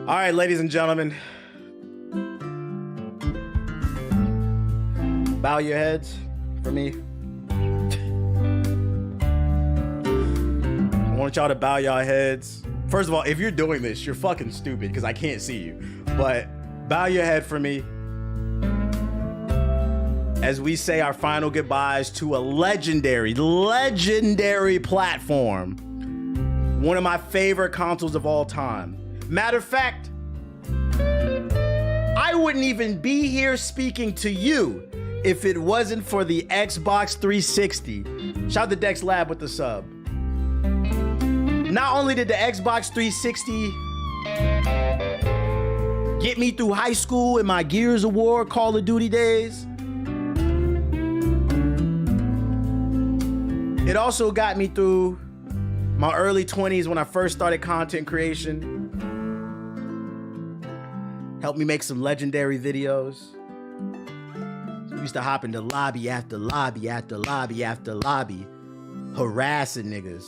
All right, ladies and gentlemen. Bow your heads for me. I want y'all to bow y'all heads. First of all, if you're doing this, you're fucking stupid because I can't see you. But bow your head for me as we say our final goodbyes to a legendary platform. One of my favorite consoles of all time. Matter of fact, I wouldn't even be here speaking to you if it wasn't for the Xbox 360. Shout out to Dex Lab with the sub. Not only did the Xbox 360 get me through high school and my Gears of War, Call of Duty days, it also got me through my early 20s when I first started content creation. Helped me make some legendary videos. So we used to hop into lobby after lobby after lobby after lobby, harassing niggas.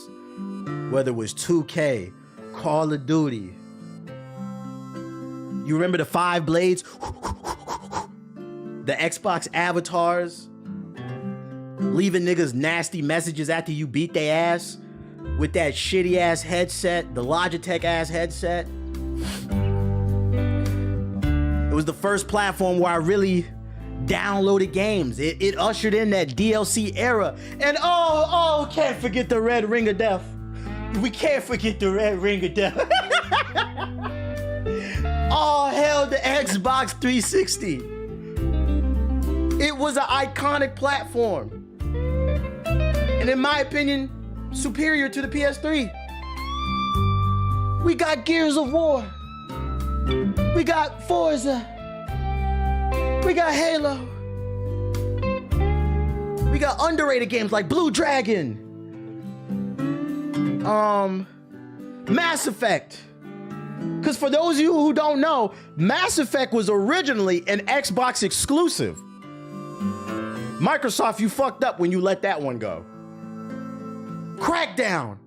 Whether it was 2K, Call of Duty. You remember the 5 blades? The Xbox avatars? Leaving niggas nasty messages after you beat their ass with that shitty ass headset, the Logitech ass headset. It was the first platform where I really downloaded games. It ushered in that DLC era. And can't forget the Red Ring of Death. We can't forget the Red Ring of Death. All hail the Xbox 360. It was an iconic platform. And in my opinion, superior to the PS3. We got Gears of War. We got Forza. We got Halo. We got underrated games like Blue Dragon. Mass Effect. Because for those of you who don't know, Mass Effect was originally an Xbox exclusive. Microsoft, you fucked up when you let that one go. Crackdown.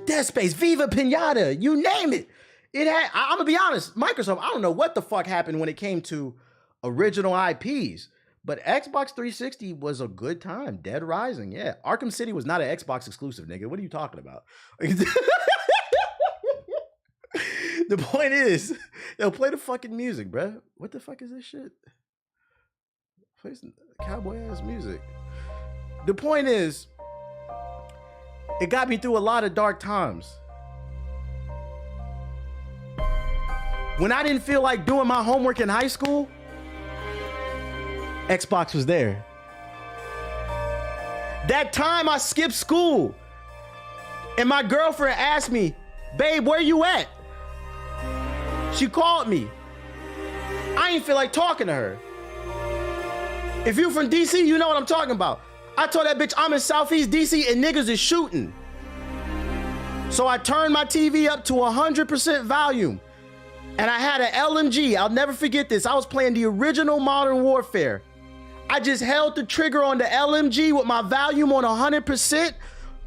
Dead Space, Viva Pinata, you name it. I'm gonna be honest, Microsoft, I don't know what the fuck happened when it came to original IPs, but Xbox 360 was a good time. Dead Rising, yeah. Arkham City was not an Xbox exclusive, nigga. What are you talking about? The point is, they'll play the fucking music, bruh. What the fuck is this shit? Play some cowboy ass music. The point is, it got me through a lot of dark times. When I didn't feel like doing my homework in high school, Xbox was there. That time I skipped school and my girlfriend asked me, babe, where you at? She called me. I ain't feel like talking to her. If you from DC, you know what I'm talking about. I told that bitch I'm in Southeast DC and niggas is shooting. So I turned my TV up to 100% volume. And I had an LMG. I'll never forget this. I was playing the original Modern Warfare. I just held the trigger on the LMG with my volume on 100%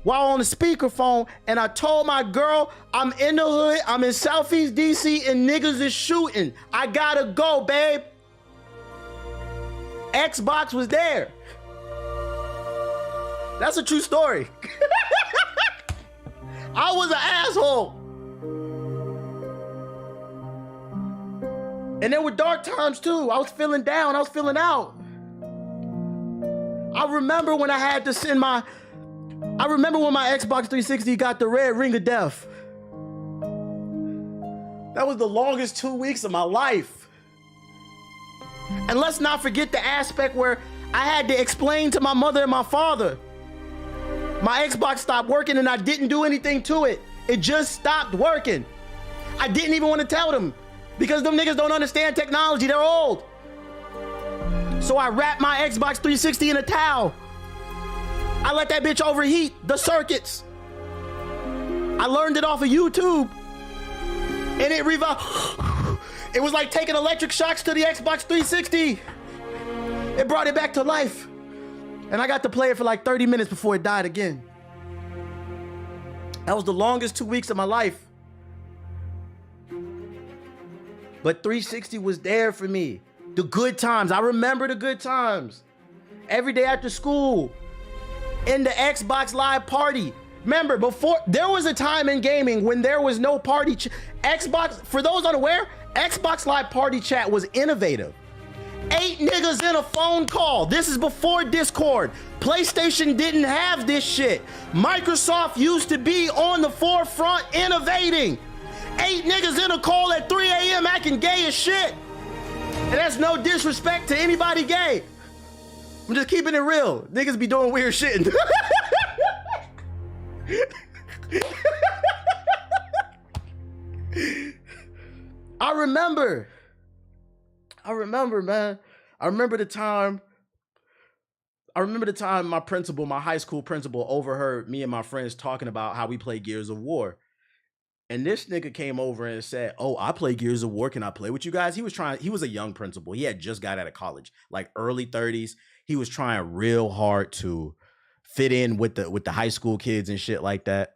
while on the speakerphone. And I told my girl, I'm in the hood. I'm in Southeast DC and niggas is shooting. I gotta go, babe. Xbox was there. That's a true story. I was an asshole. And there were dark times too. I was feeling down. I was feeling out. I remember when I had to send I remember when my Xbox 360 got the Red Ring of Death. That was the longest 2 weeks of my life. And let's not forget the aspect where I had to explain to my mother and my father. My Xbox stopped working and I didn't do anything to it. It just stopped working. I didn't even want to tell them because them niggas don't understand technology. They're old. So I wrapped my Xbox 360 in a towel. I let that bitch overheat the circuits. I learned it off of YouTube. And it revived. It was like taking electric shocks to the Xbox 360. It brought it back to life. And I got to play it for like 30 minutes before it died again. That was the longest 2 weeks of my life. But 360 was there for me. The good times. I remember the good times. Every day after school, in the Xbox Live party. Remember, before, there was a time in gaming when there was no party. Xbox, for those unaware, Xbox Live party chat was innovative. 8 niggas in a phone call. This is before Discord. PlayStation didn't have this shit. Microsoft used to be on the forefront innovating. 8 niggas in a call at 3 a.m. acting gay as shit. And that's no disrespect to anybody gay. I'm just keeping it real. Niggas be doing weird shit. I remember, man. I remember the time my principal, my high school principal, overheard me and my friends talking about how we play Gears of War. And this nigga came over and said, "Oh, I play Gears of War. Can I play with you guys?" He was a young principal. He had just got out of college, like early 30s. He was trying real hard to fit in with the high school kids and shit like that.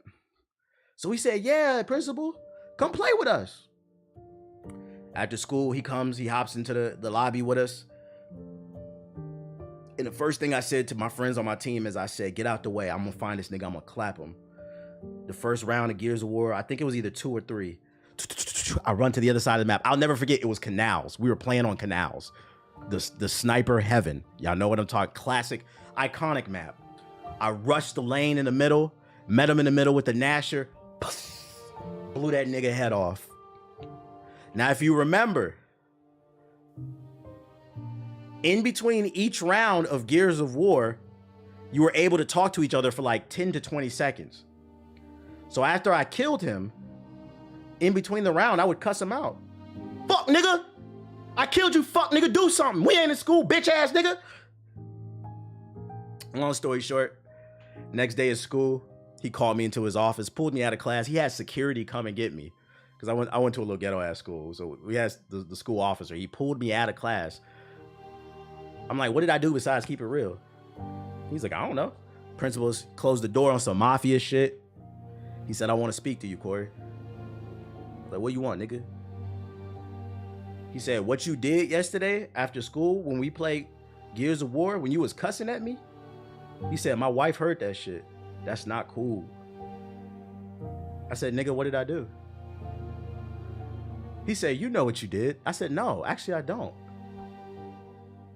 So he said, "Yeah, principal, come play with us." After school, he hops into the lobby with us. And the first thing I said to my friends on my team is I said, "Get out the way. I'm gonna find this nigga. I'm gonna clap him." The first round of Gears of War, I think it was either 2 or 3. I run to the other side of the map. I'll never forget, it was canals. We were playing on canals. The sniper heaven. Y'all know what I'm talking. Classic, iconic map. I rushed the lane in the middle, met him in the middle with the Nasher, blew that nigga head off. Now, if you remember, in between each round of Gears of War, you were able to talk to each other for like 10 to 20 seconds. So after I killed him, in between the round, I would cuss him out. "Fuck, nigga. I killed you, fuck, nigga. Do something. We ain't in school, bitch ass nigga." Long story short, next day at school, he called me into his office, pulled me out of class. He had security come and get me because I went to a little ghetto ass school. So we had the school officer. He pulled me out of class. I'm like, "What did I do besides keep it real?" He's like, "I don't know." Principals closed the door on some mafia shit. He said, "I want to speak to you, Corey." Like, "What you want, nigga?" He said, "What you did yesterday after school when we played Gears of War, when you was cussing at me?" He said, "My wife heard that shit. That's not cool." I said, "Nigga, what did I do?" He said, "You know what you did." I said, "No, actually I don't.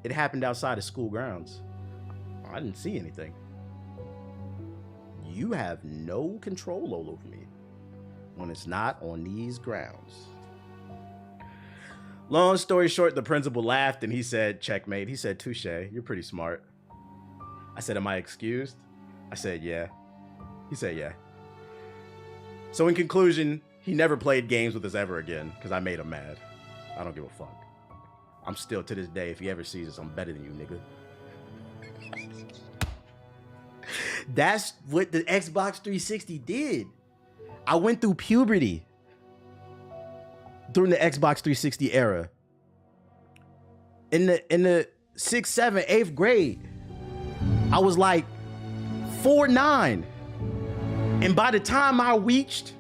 It happened outside of school grounds. I didn't see anything. You have no control over me when it's not on these grounds." Long story short, the principal laughed and he said, "Checkmate." He said, "Touche, you're pretty smart." I said, "Am I excused?" I said, "Yeah." He said, "Yeah." So in conclusion, he never played games with us ever again because I made him mad. I don't give a fuck. I'm still, to this day, if he ever sees us, I'm better than you, nigga. That's what the Xbox 360 did. I went through puberty during the Xbox 360 era. In the 6th, 7th, 8th grade, I was like 4'9". And by the time I reached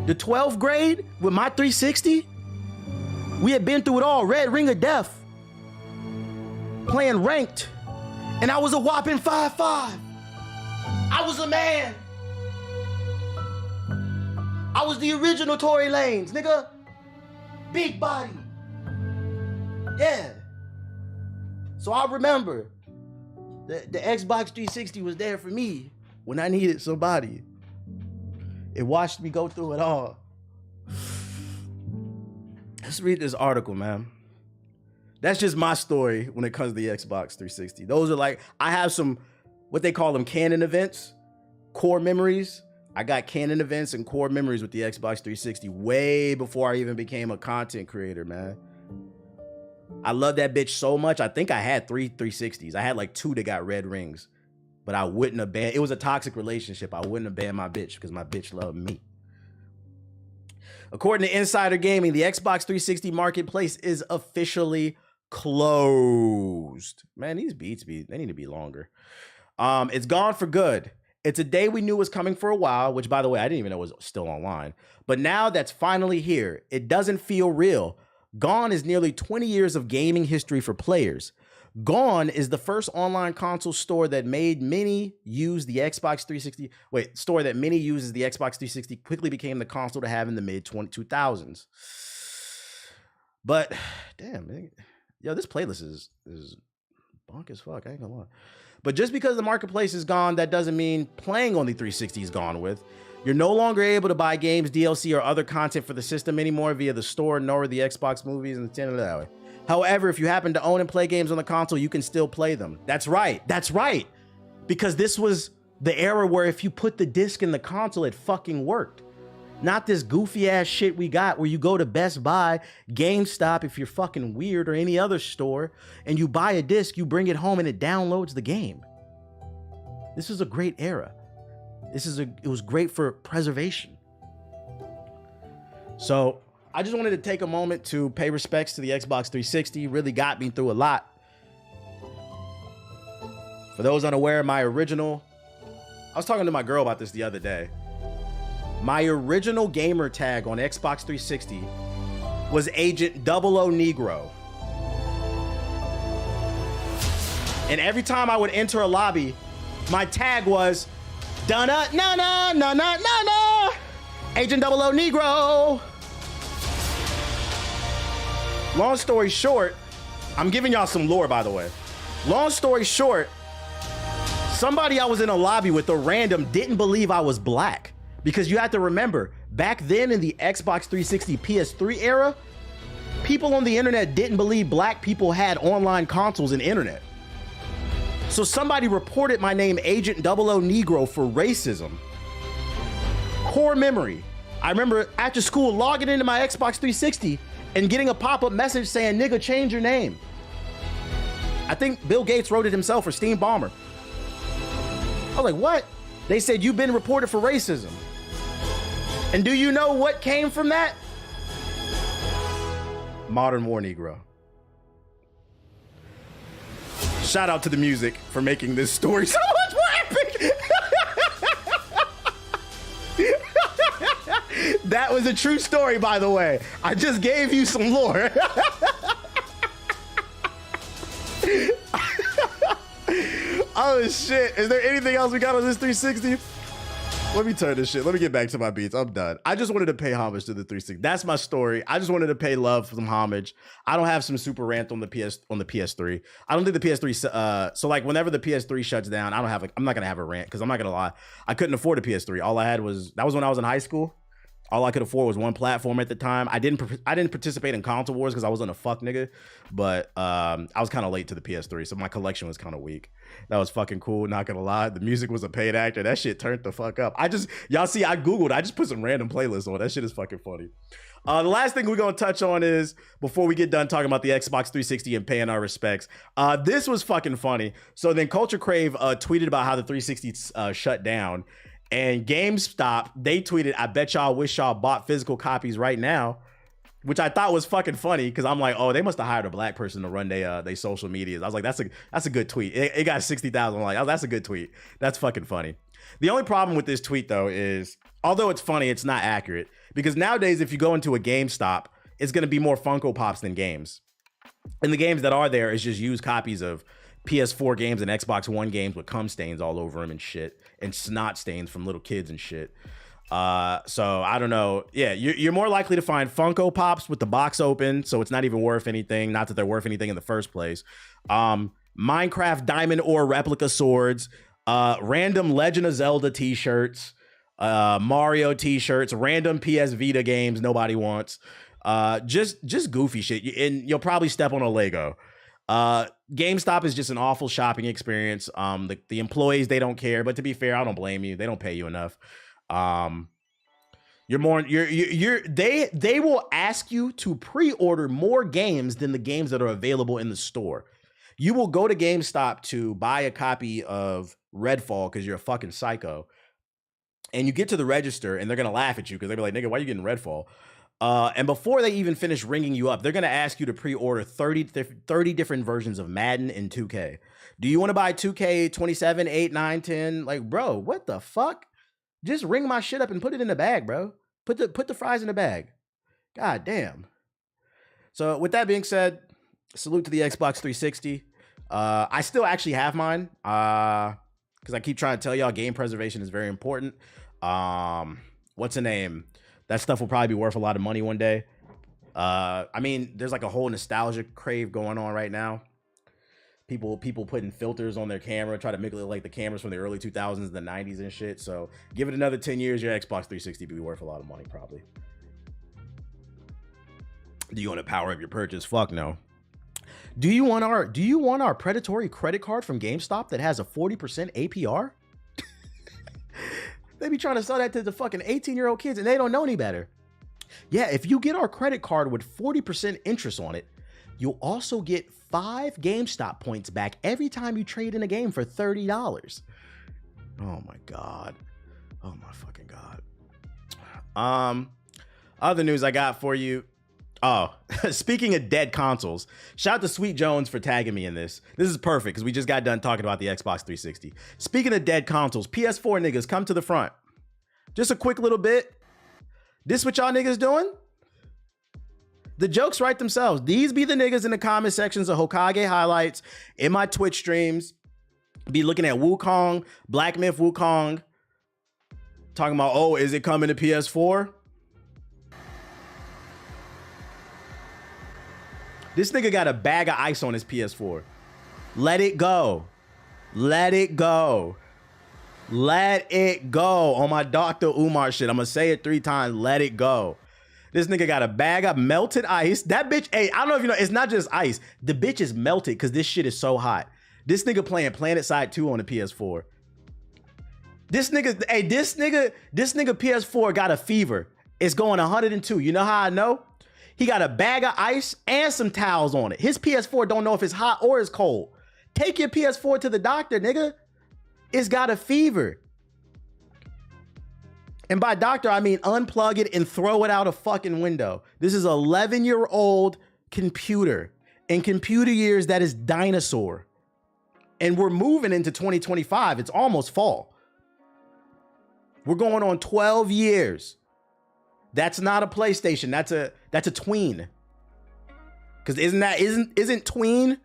the 12th grade with my 360, we had been through it all. Red Ring of Death, playing ranked, and I was a whopping 5'5". I was a man. I was the original Tory Lanez, nigga. Big body. Yeah. So I remember the Xbox 360 was there for me when I needed somebody. It watched me go through it all. Let's read this article, man. That's just my story when it comes to the Xbox 360. Those are like, I have some, what they call them, canon events, core memories. I got canon events and core memories with the Xbox 360 way before I even became a content creator, man. I love that bitch so much. I think I had 3 360s. I had like 2 that got red rings, but I wouldn't have banned. It was a toxic relationship. I wouldn't have banned my bitch because my bitch loved me. According to Insider Gaming, the Xbox 360 marketplace is officially closed. Man, these beats they need to be longer. It's gone for good. It's a day we knew was coming for a while, which, by the way, I didn't even know was still online. But now that's finally here. It doesn't feel real, Gone is nearly 20 years of gaming history for players. Gone is the first online console store that made many use the Xbox 360. Store that many uses the Xbox 360 quickly became the console to have in the mid 2000s. But damn, man, yo, this playlist is bonk as fuck. I ain't gonna lie. But just because the marketplace is gone, that doesn't mean playing on the 360 is gone with. You're no longer able to buy games, DLC, or other content for the system anymore via the store, nor the Xbox movies and the that way. However, if you happen to own and play games on the console, you can still play them. That's right. That's right. Because this was the era where if you put the disc in the console, it fucking worked. Not this goofy ass shit we got where you go to Best Buy, GameStop, if you're fucking weird, or any other store, and you buy a disc, you bring it home and it downloads the game. This is a great era. It was great for preservation. So I just wanted to take a moment to pay respects to the Xbox 360. Really got me through a lot. For those unaware, I was talking to my girl about this the other day. My original gamer tag on Xbox 360 was Agent 00 Negro. And every time I would enter a lobby, my tag was na Agent 00 Negro. Long story short, I'm giving y'all some lore, by the way. Long story short, somebody I was in a lobby with, a random, didn't believe I was black. Because you have to remember, back then in the Xbox 360 PS3 era, people on the internet didn't believe black people had online consoles and internet. So somebody reported my name, Agent 00 Negro, for racism. Core memory. I remember after school logging into my Xbox 360 and getting a pop-up message saying, nigga, change your name. I think Bill Gates wrote it himself, or Steve Ballmer. I was like, what? They said, you've been reported for racism. And do you know what came from that? Modern War Negro. Shout out to the music for making this story so much more epic. That was a true story, by the way. I just gave you some lore. Oh shit, is there anything else we got on this 360? Let me turn this shit. Let me get back to my beats. I'm done. I just wanted to pay homage to the 360. That's my story. I just wanted to pay love, some homage. I don't have some super rant on the PS3. I don't think the PS3 so like whenever the PS3 shuts down, I'm not gonna have a rant, because I'm not gonna lie. I couldn't afford a PS3. All I had was, that was when I was in high school. All I could afford was one platform at the time. I didn't participate in console wars because I wasn't a fuck nigga, but I was kind of late to the PS3, so my collection was kind of weak. That was fucking cool, not gonna lie. The music was a paid actor. That shit turned the fuck up. Y'all see, I Googled, I just put some random playlists on. That shit is fucking funny. The last thing we're gonna touch on is, before we get done talking about the Xbox 360 and paying our respects, this was fucking funny. So then Culture Crave tweeted about how the 360 shut down. And GameStop, they tweeted, I bet y'all wish y'all bought physical copies right now, which I thought was fucking funny, because I'm like, oh, they must have hired a black person to run their social medias. I was like, that's a good tweet. It got 60,000. I'm like, oh, that's a good tweet. That's fucking funny. The only problem with this tweet, though, is, although it's funny, it's not accurate, because nowadays, if you go into a GameStop, it's going to be more Funko Pops than games. And the games that are there is just used copies of PS4 games and Xbox One games with cum stains all over them and shit, and snot stains from little kids and shit. So I don't know. Yeah, you're more likely to find Funko Pops with the box open, so it's not even worth anything. Not that they're worth anything in the first place. Minecraft Diamond Ore replica swords, random Legend of Zelda t-shirts, Mario t-shirts, random PS Vita games nobody wants. Just goofy shit. And you'll probably step on a Lego. GameStop is just an awful shopping experience. The employees, they don't care, but to be fair, I don't blame you. They don't pay you enough. They will ask you to pre-order more games than the games that are available in the store. You will go to GameStop to buy a copy of Redfall because you're a fucking psycho. And you get to the register and they're going to laugh at you because they'll be like, nigga, why are you getting Redfall? And before they even finish ringing you up, they're going to ask you to pre-order 30 different versions of Madden and 2K. Do you want to buy 2K 27, 8, 9, 10? Like, bro, what the fuck? Just ring my shit up and put it in the bag, bro. Put the fries in the bag. God damn. So with that being said, salute to the Xbox 360. I still actually have mine because I keep trying to tell y'all game preservation is very important. What's the name? That stuff will probably be worth a lot of money one day. I mean, there's like a whole nostalgia crave going on right now. People putting filters on their camera, try to make it look like the cameras from the early 2000s, the 90s and shit. So give it another 10 years, your Xbox 360 will be worth a lot of money probably. Do you want to power up your purchase? Fuck no. Do you want our predatory credit card from GameStop that has a 40% APR? They be trying to sell that to the fucking 18-year-old kids and they don't know any better. Yeah, if you get our credit card with 40% interest on it, you'll also get 5 GameStop points back every time you trade in a game for $30. Oh my God. Oh my fucking God. Other news I got for you. Oh, speaking of dead consoles, shout out to Sweet Jones for tagging me in this. This is perfect because we just got done talking about the Xbox 360. Speaking of dead consoles, PS4 niggas, come to the front. Just a quick little bit. This what y'all niggas doing? The jokes write themselves. These be the niggas in the comment sections of Hokage highlights in my Twitch streams. Be looking at Wukong, Black Myth Wukong, talking about, oh, is it coming to PS4? This nigga got a bag of ice on his PS4. Let it go. Let it go. Let it go. On my Dr. Umar shit, I'm gonna say it 3 times. Let it go. This nigga got a bag of melted ice. That bitch, hey, I don't know if you know, it's not just ice. The bitch is melted because this shit is so hot. This nigga playing PlanetSide 2 on the PS4. This nigga, hey, this nigga PS4 got a fever. It's going 102. You know how I know? He got a bag of ice and some towels on it. His PS4 don't know if it's hot or it's cold. Take your PS4 to the doctor, nigga. It's got a fever. And by doctor, I mean unplug it and throw it out a fucking window. This is an 11-year-old computer. In computer years, that is dinosaur. And we're moving into 2025. It's almost fall. We're going on 12 years. That's not a PlayStation. That's a tween. Because isn't tween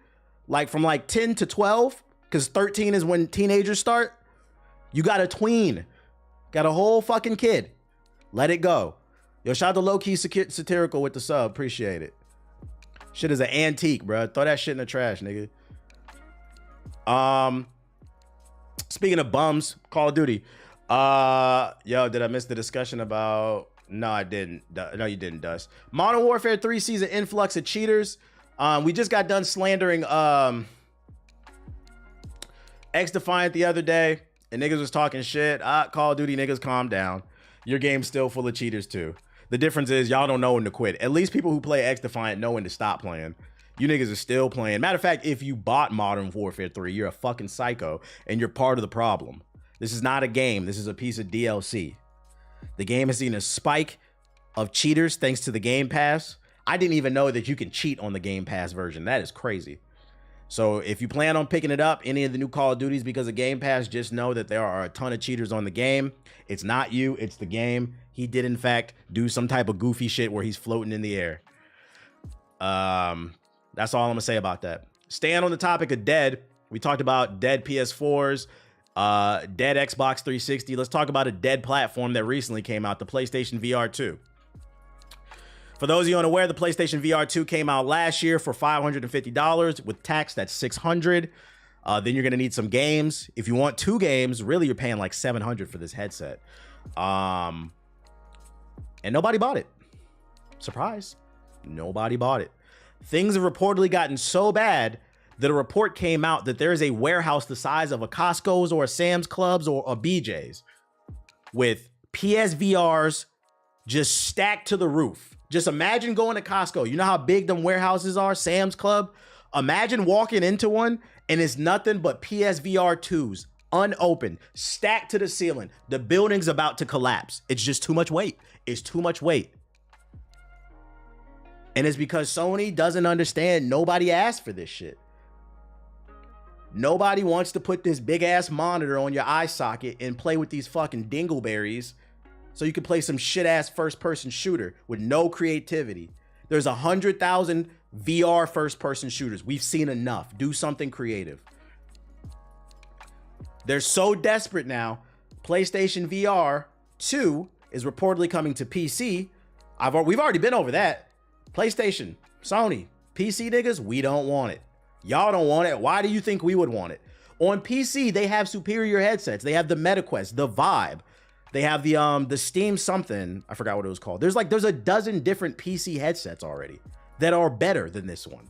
like from like 10 to 12? Because 13 is when teenagers start. You got a tween. Got a whole fucking kid. Let it go. Yo, shout out to low-key satirical with the sub. Appreciate it. Shit is an antique, bro. Throw that shit in the trash, nigga. Speaking of bums, Call of Duty. Yo, did I miss the discussion about... No, I didn't. No, you didn't, Dust. Modern Warfare 3 sees an influx of cheaters. We just got done slandering X-Defiant the other day, and niggas was talking shit. Call of Duty niggas, calm down. Your game's still full of cheaters too. The difference is y'all don't know when to quit. At least people who play X-Defiant know when to stop playing. You niggas are still playing. Matter of fact, if you bought Modern Warfare 3, you're a fucking psycho, and you're part of the problem. This is not a game. This is a piece of DLC. The game has seen a spike of cheaters thanks to the Game Pass. I didn't even know that you can cheat on the Game Pass version. That is crazy. So if you plan on picking it up, any of the new Call of Duties because of Game Pass, just know that there are a ton of cheaters on the game. It's not you, it's the game. He did, in fact, do some type of goofy shit where he's floating in the air. That's all I'm gonna say about that. Staying on the topic of dead, we talked about dead PS4s, dead Xbox 360. Let's talk about a dead platform that recently came out, the PlayStation VR 2. For those of you unaware, the PlayStation VR 2 came out last year for $550. With tax, that's $600. Then you're gonna need some games. If you want 2 games, really you're paying like $700 for this headset. And nobody bought it. Surprise. Nobody bought it. Things have reportedly gotten so bad that a report came out that there is a warehouse the size of a Costco's or a Sam's Club's or a BJ's with PSVRs just stacked to the roof. Just imagine going to Costco. You know how big them warehouses are, Sam's Club? Imagine walking into one and it's nothing but PSVR 2s, unopened, stacked to the ceiling. The building's about to collapse. It's just too much weight. It's too much weight. And it's because Sony doesn't understand nobody asked for this shit. Nobody wants to put this big ass monitor on your eye socket and play with these fucking dingleberries so you can play some shit ass first person shooter with no creativity. There's 100,000 VR first-person shooters. We've seen enough. Do something creative. They're so desperate now. PlayStation VR 2 is reportedly coming to PC. We've already been over that. PlayStation, Sony, PC niggas, we don't want it. Y'all don't want it. Why do you think we would want it? On PC, they have superior headsets. They have the MetaQuest, the Vive. They have the Steam something. I forgot what it was called. There's a dozen different PC headsets already that are better than this one.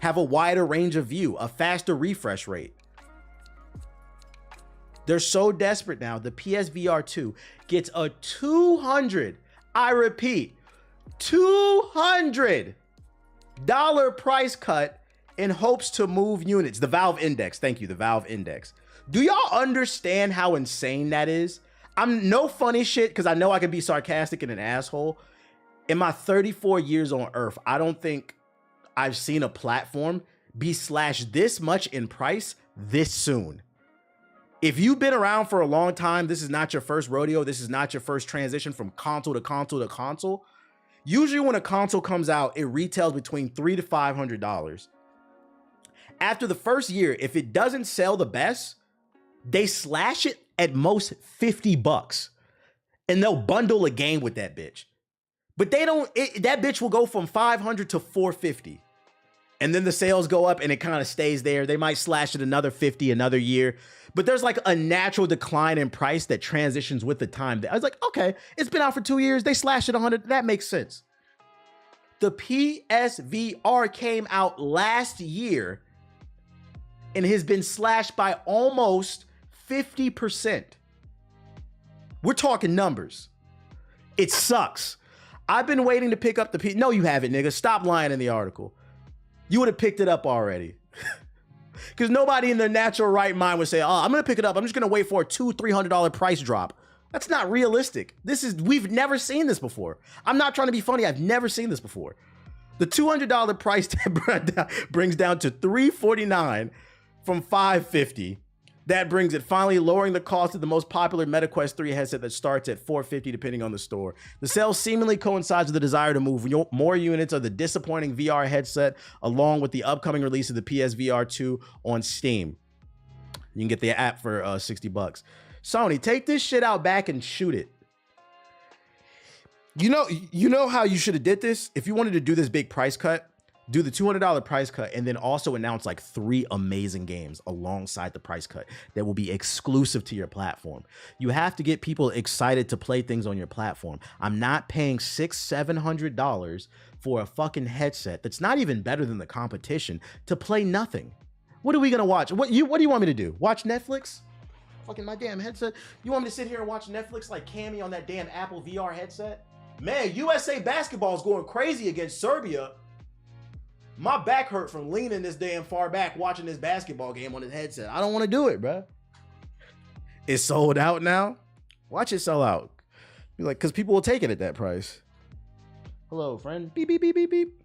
Have a wider range of view, a faster refresh rate. They're so desperate now. The PSVR 2 gets a 200, I repeat, $200 price cut in hopes to move units. The Valve Index. Thank you. The Valve Index. Do y'all understand how insane that is? I'm no funny shit because I know I can be sarcastic and an asshole. In my 34 years on Earth, I don't think I've seen a platform be slashed this much in price this soon. If you've been around for a long time, this is not your first rodeo. This is not your first transition from console to console to console. Usually when a console comes out, it retails between $300 to $500. After the first year, if it doesn't sell the best, they slash it at most $50 and they'll bundle a game with that bitch. But they don't, that bitch will go from $500 to $450. And then the sales go up and it kind of stays there. They might slash it another 50 another year. But there's like a natural decline in price that transitions with the time. I was like, okay, it's been out for 2 years. They slashed it 100. That makes sense. The PSVR came out last year and has been slashed by almost 50%. We're talking numbers. It sucks. I've been waiting to pick up the No, you haven't, nigga. Stop lying in the article. You would have picked it up already. Because nobody in their natural right mind would say, oh, I'm going to pick it up. I'm just going to wait for a $200, $300 price drop. That's not realistic. We've never seen this before. I'm not trying to be funny. I've never seen this before. The $200 price tag brings down to $349 from $550. That brings it finally lowering the cost of the most popular MetaQuest 3 headset that starts at $450 depending on the store. The sale seemingly coincides with the desire to move more units of the disappointing VR headset along with the upcoming release of the PSVR 2 on Steam. You can get the app for $60. Sony, take this shit out back and shoot it. You know how you should have did this? If you wanted to do this big price cut, do the $200 price cut and then also announce like 3 amazing games alongside the price cut that will be exclusive to your platform. You have to get people excited to play things on your platform. I'm not paying $600-700 for a fucking headset that's not even better than the competition to play nothing. What are we gonna watch? What do you want me to do? Watch Netflix? Fucking my damn headset. You want me to sit here and watch Netflix like Cammy on that damn Apple VR headset? Man, USA basketball is going crazy against Serbia. My back hurt from leaning this damn far back watching this basketball game on his headset. I don't want to do it, bro. It's sold out now. Watch it sell out. Be like, because people will take it at that price. Hello, friend. Beep, beep, beep, beep, beep.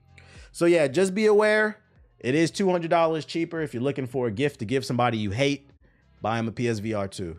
So yeah, just be aware. It is $200 cheaper. If you're looking for a gift to give somebody you hate, buy them a PSVR 2.